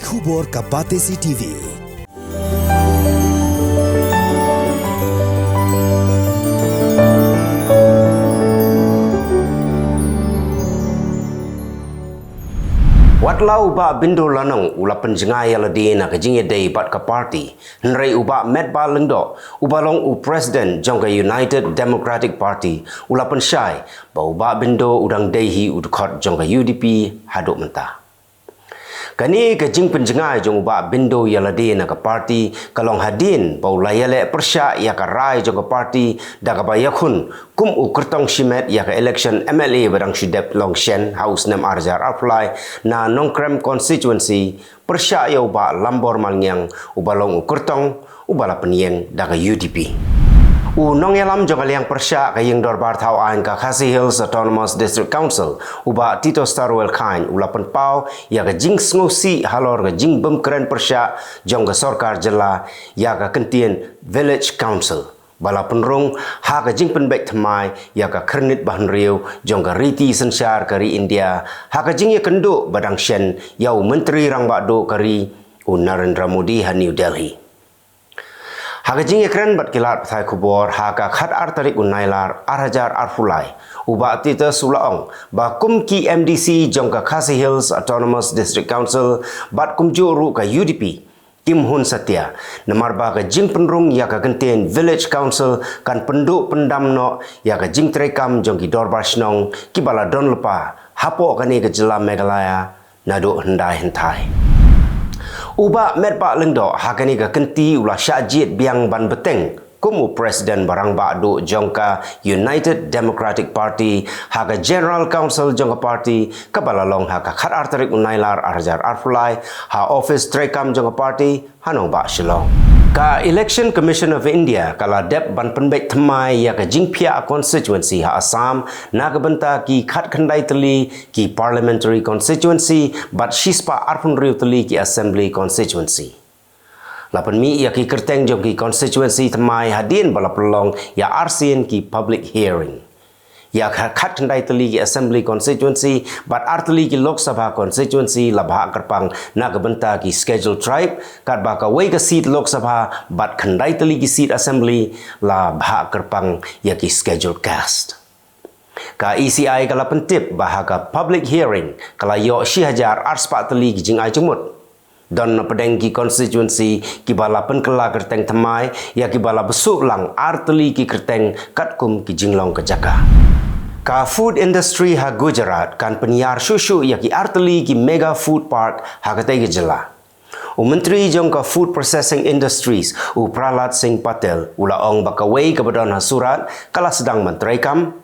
Khubor ka Batesi TV. Watlau ba bindo lanang ula penjengai aladi na kejingye day bat ka party nrei uba met ba lengdo ubalong u president jongka United Democratic Party ula pensyai ba uba bindo udang dehi udkot jongka UDP haduk mentah. Kani kejing penjengai jong uba bindo yaladi na ka party kalong hadin ba ulayale persya ya ka rai jongka party daga ba yakun kum u kertong shimet ya ka election MLA barang shidep longshen house nam arjar apply na nongkrem constituency persya ya uba lambor malnyang ubalong u kertong ubala penyeng daga UDP. Nong yalam jong aliang persya kayeng dorbar tau ain ka Khasi Hills Autonomous District Council uba Tito Starwell Kain ulapan pau ya ka jing sngosi halor ka jing bemkeren persya jong ka sorkar jela ya ka kentien Village Council bala penrung ha ka jing penbek temai ya ka kernit bahan riu jong ka riti sensyar kari India ha ka jing ya kenduk badang shen yau menteri rang bakdo kari Narendra Modi ha New Delhi. Haka jingi keren bat kilat pathai kubor haka khat artarik unailar arhajar arfulai uba tita sulaong ba kumki MDC jongka Khasi Hills Autonomous District Council bat kumju ru ka UDP Kim Hun Satya namar ba ka jing penrung ya ka kentien Village Council kan penduk pendam no ya ka jing terekam jongki dorbar snong ki bala don lepa hapo kani ke jela Meghalaya naduk hendai hentai. Uba met pak lengdo hakani ka kenti ulah syajit biang ban beteng kumu presiden barang bakdo jongka United Democratic Party haka General Council jongka party kabalalong haka khat artarik unailar arjar arfulai ha office trekam jongka party hanong bak shilong. Ka Election Commission of India kala dep ban penbek temai ya ka jingpia constituency ha Assam na ka benta ki khat khandai teli ki parliamentary constituency bat shispa arpun riu teli ki assembly constituency. Lapan mi ya ki kerteng jong ki constituency temai hadin bala pelong ya RCN ki public hearing. Ya khat khandai teli ki assembly constituency bat arteli ki Lok Sabha constituency labha kerpang na ka benta ki schedule tribe kat ba ka wei ka seat Lok Sabha bat khandai teli ki seat assembly la bha kerpang ya ki schedule caste. Ka ECI kala pentip bah ka public hearing kala yo shi hajar arspa teli ki jing ai jumut. Dan pedeng ki constituency ki bala penkela kerteng temai ya ki bala besuk lang arteli ki kerteng katkum ki jinglong ke jaka. Ka food industry ha Gujarat kan penyiar susu ya ki arteli ki mega food park ha katai ke jela. Menteri jong ka food processing industries Prahlad Singh Patel ulaong bakawai kabadon ha surat kala sedang menterekam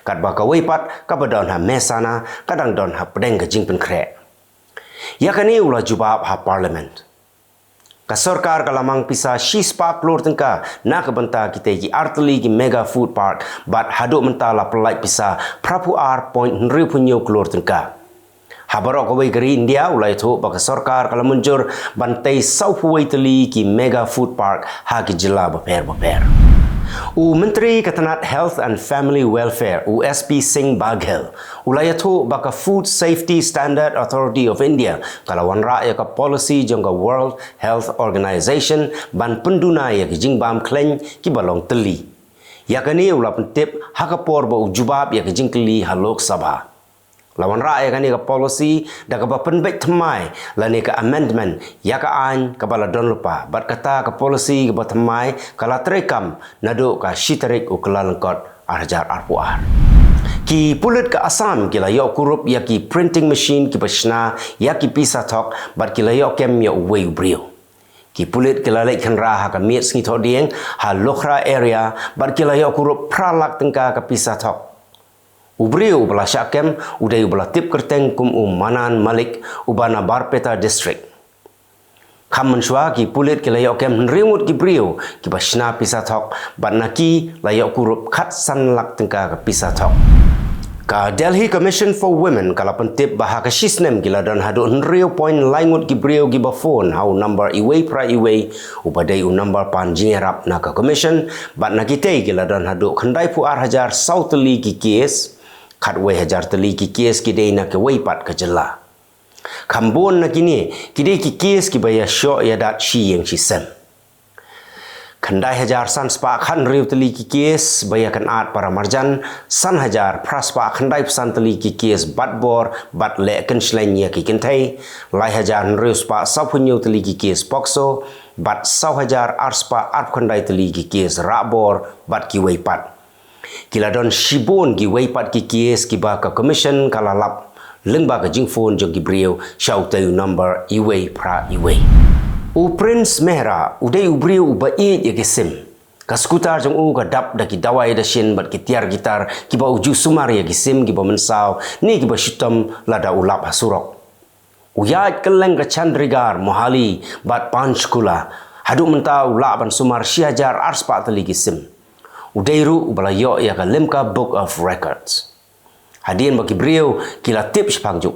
kat bakawai pat kabadon ha mesana kadang don ha pedeng ke jing penkrek. Ya kani ulah jubab ha parliament. Ka sarkar kalamang pisa shispa klor tengka na kebenta kita ki arteli ki mega food park bat haduk mentala pelai pisa prapu ar point nri punyo klor tengka. Habarok kawai geri India ulai tu baka sarkar kala munjur bantai saupuai teli ki mega food park ha ki jela baper. Menteri Ketenat Health and Family Welfare SP Singh Baghel ulai tu baka Food Safety Standard Authority of India kalawan ra ya ka policy jongka World Health Organization ban penduna ya ki jingbam kleng ki balong teli. Ya kani ulah pentip hakapor ba ujubab ya ki jingkeli ha Lok Sabha. Lawan ra ya kani ka policy da ka penbek temai lani ka amendment ya ka an ka bala don lupa bat kata ka policy ka temai kala terekam nado ka shitarik ukala lengkot arjar arpuar. Ki pulut ka Assam kila yok kurup ya ki printing machine ki pasna ya ki pisa tok bat kila yok kem ya uwe ubrio. Ki pulut kila lek kenra ha ka miet sngi tok dieng ha Lokhra area bat kila yok kurup pralak tengka ka pisa tok. Ubrio ubala syakem udai ubala tip kerteng kum Manan Malik ubana Barpeta district. Kam mensua ki pulit ki layok kem nrimut ki brio ki basna pisa tok bat naki layok kurup khat sanlak tengka ke pisa tok. Ka Delhi Commission for Women kala pentip bah ka shisnem gila dan hadu nrio point laingut ki brio gi bafon hau number iwe pra iwe ubadai number pan jingerap na ka commission bat nakite gila dan hadu khandai puar hajar sauteli ki kes khat we hajar teli ki kes ki dei na ke we pat ke jela. Kambon na kini kide ki kes ki baya syo ya dat shi yang shi sem. Kandai hajar san spa khan riu teli ki kes baya kan at para marjan san hajar praspa kandai pesan teli ki kes bat bor bat le kan shlain ya ki kentai lai hajar riu spa sa punyo teli ki kes pokso bat sau hajar arspa arp kandai teli ki kes rabor bat ki wei pat. Kila don shibon ki wei pat ki kes ki ba ka commission kala lap lengba ka jing phone jong ki brio shau tayu number iwei pra iwei. U Prince Mehra udai ubrio uba e ya kisim. Ka skutar jong u ka dap da ki dawai da shin bat ki tiar gitar ki ba uju sumar ya kisim ki ba mensau ni ki ba shutam lada ulap hasurok. Uyat keleng ka chandrigar mohali bat panchkula hadu mentau laban sumar syajar arspa tali kisim. Udairu ubala yo ya ka limka book of records. Hadian bagi beliau kila tips pang ju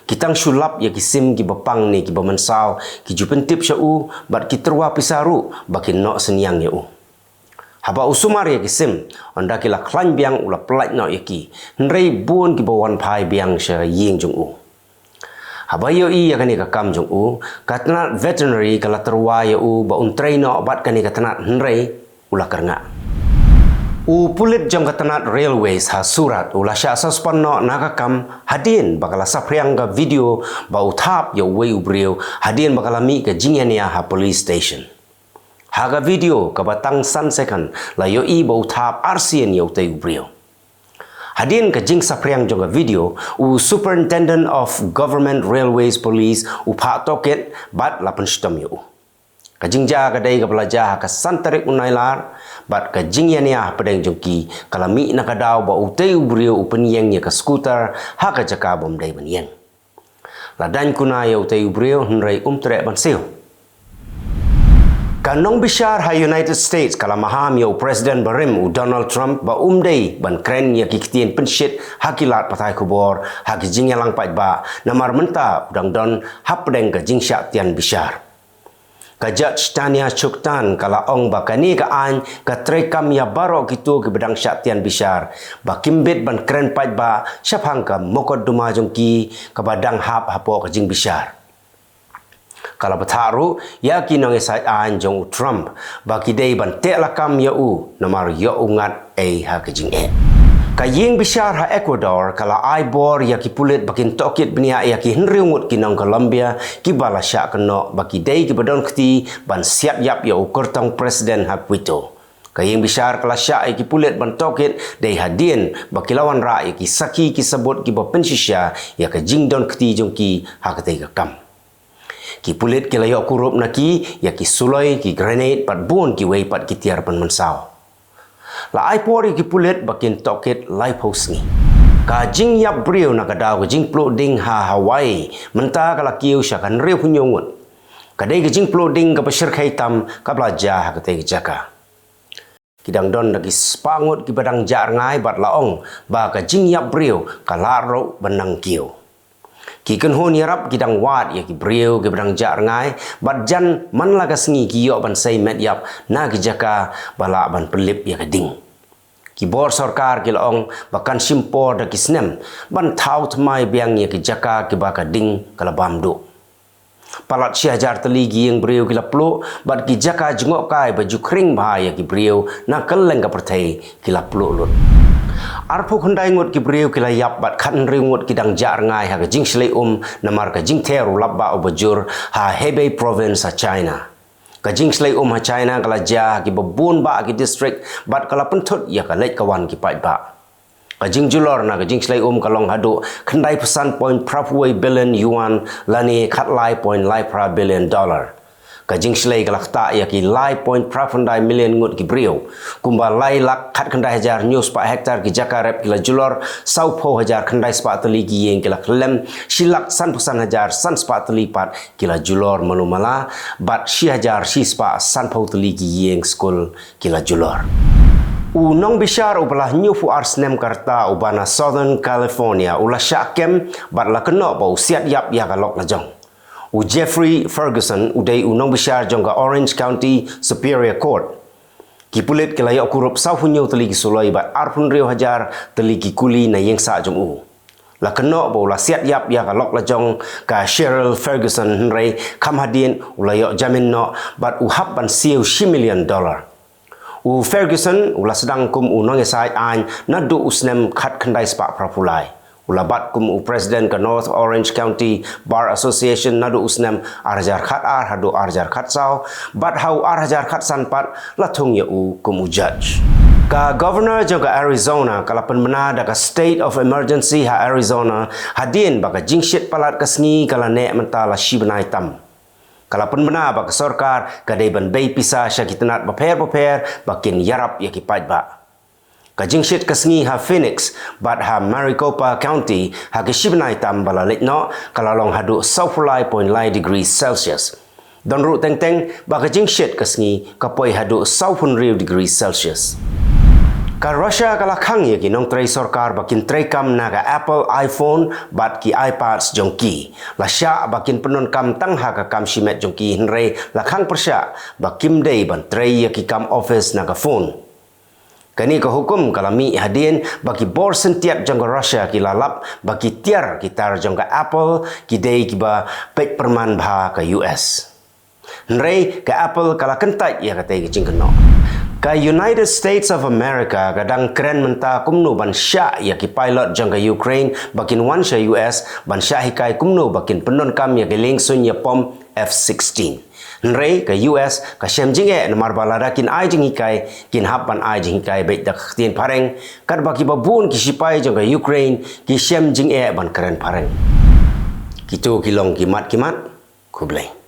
kitang sulap ya kisim ki bapang ni ki bamansau ki jupen tips u bat ki terwa pisaru baki no senyang ya haba usumar ya kisim anda kila klan biang ula pelaj no ya ki nrei bun ki bawan pai biang sha ying jung haba yo i ya kani ka kam jung katna veterinary kala terwa ya ba untrei no bat kani katna nrei ula karnga pulit jam katanat railways ha surat ula sya saspanno nakakam hadin bakala sapriang ga video ba uthap yo wei ubrio hadin bakala mi ka jingyania ha police station haga video ka batang san second la yo i ba uthap RCN yo te ubrio hadin ka jing sapriang jong ga video superintendent of government railways police upha toket bat lapan stam yo kajingja kadai ka pelajar ka santarik unailar bat kajingyania pedeng jongki kalami nakadaw ba utay ubrio upenyeng ya ka scooter ha ka jaka bomdai benyeng ladan kuna ya utay ubrio hunrai tre banseo kanong bishar ha United States kalamaham ya President Barim Donald Trump ba umdai ban kren ya kikitien penshit hakilat patai kubor ha kijingya lang pat ba namar menta udang don ha pedeng ka jingsya tian bishar Kajat Tania Chuktan kala ong bakani ka an ka trekam ya baro kitu ke bedang syatian bishar bakimbit ban kren pat ba syapang ka mokod duma jongki ka badang hap hapo ka jing bishar kala bataru ya kinong esai an jong Trump bakidei ban te lakam ya namar yo ungat ha ka jing Kaying bishar ha Ecuador kala aibor ya ki pulit bakin tokit benia ya ki henriungut kinong Colombia ki bala syak keno baki dei ki badon kti ban siap yap ya ukurtong presiden ha Quito. Kaying bishar kala syak ki pulit ban tokit dei hadien baki lawan ra ya ki saki ki sebut ki bapensisya ya ke jingdon kti jongki ha ketei ka kam. Ki pulit ki layo kurup naki ya ki suloi ki grenade pat bun ki wei pat ki tiar pan mensau. La aipori ki pulit bakin tokit lai posngi. Ka jing yap brio na kadaw ka jing ploding ha Hawaii menta kala kiu sya kan riu punyongut. Kadai ka jing ploding ka pasir khaitam ka belajar ha katai jaka. Kidang don lagi spangut ki badang jar ngai bat laong ba ka jing yap brio ka laro benang kiu. Ki kan hon yarap kidang wat ya ki brio ki badang jar ngai bat jan man la ka sngi ki yo ban sai met yap na ki jaka bala ban pelip ya ka ding. Ki bor sarkar ki laong bakan simpor da ki snem ban thau thmai biang ya ki jaka ki ba ka ding kala bamdu. Palat syajar teligi yang brio ki laplo bat ki jaka jengok kai baju kring ba ya ki brio na keleng ka pertai ki laplo lut. Arpu khandai ngut ki brio ki layap bat khan ringut ki dang jar ngai ha ka jing slei namar ka jing teru labba obajur ha Hebei province ha China. Ka jing slei ha China kala ja ki babun ba ki district bat kala pentut ya ka lek kawan ki pai ba. Ka jing julor na ka jing slei kalong hadu khandai pesan point prapuai billion yuan lani khat lai point lai pra billion dollar. Kajing slei kalakta ya ki lai point prafundai million ngut ki brio kumba lai lak khat khandai hajar news pa hektar ki jakarep kila julor sau pho hajar khandai spa tali ki yeng kila klem silak san pusan hajar san spa tali pat kila julor manumala bat shi hajar shi spa san pho tali ki yeng school kila julor Unong bishar ubalah New Fu Arsnem Karta ubana Southern California ulah syakem bat la kena bau siat yap ya kalok lajong Jeffrey Ferguson udai unong bishar jongga Orange County Superior Court. Kipulit kilayok kurup sau hunyo teliki sulai bat arpun rio hajar teliki kuli na yang sa jong La keno bo la siat yap ya ka lok la jong ka Cheryl Ferguson rei kam hadin ula yo jamin no bat uhap ban siu $1 million. U Ferguson ula sedang kum u nongesai an nadu usnem khat khandai spa prapulai. Ula bat kum u President ka North Orange County Bar Association nadu usnem arjar khat ar hadu arjar khat sau bat hau arjar khat sanpat la thung ya u kum u judge. Ka Governor juga Arizona kalapan mena da ka State of Emergency ha Arizona hadin baka jingshit palat kasngi kala ne menta la shibanai tam. Kalapan mena baka sorkar kadai ban bay pisa sya kitanat baper bakin yarap ya kipait ba. Ka jingshit kasngi ha Phoenix bat ha Maricopa County ha ke shibanai tam bala litno kala long hadu 9.9 degrees Celsius. Don ru teng baka jingshit kasngi kapoi hadu 9 degrees Celsius. Ka Russia kala khang ye ki nong trai sarkar bakin trai kam na ka Apple iPhone bat ki iPads jongki la sha bakin penon kam tang ha ka kam shimet jongki hinre la khang persya bakim dei ban trai ye ki kam office na ka phone kani ka hukum kala mi hadin baki bor sentiat jong Russia ki lalap baki tiar kitar jong ka Apple ki dei ki ba pek perman bha ka US hinre ka Apple kala kentai ye ka tei ki jingkeno. Ka United States of America kadang keren menta kumnu ban sya ya ki pilot jang ka Ukraine bakin wan sya US ban sya hikai kumnu bakin penon kam ya geling sun ya pom F-16. Nrei ka US ka syam jinge namar balada kin ai jing hikai kin hapan ai jing hikai baik dak tien pareng kad baki babun ki sipai jang ka Ukraine ki syam jinge ban keren pareng. Kitu kilong kimat kublai.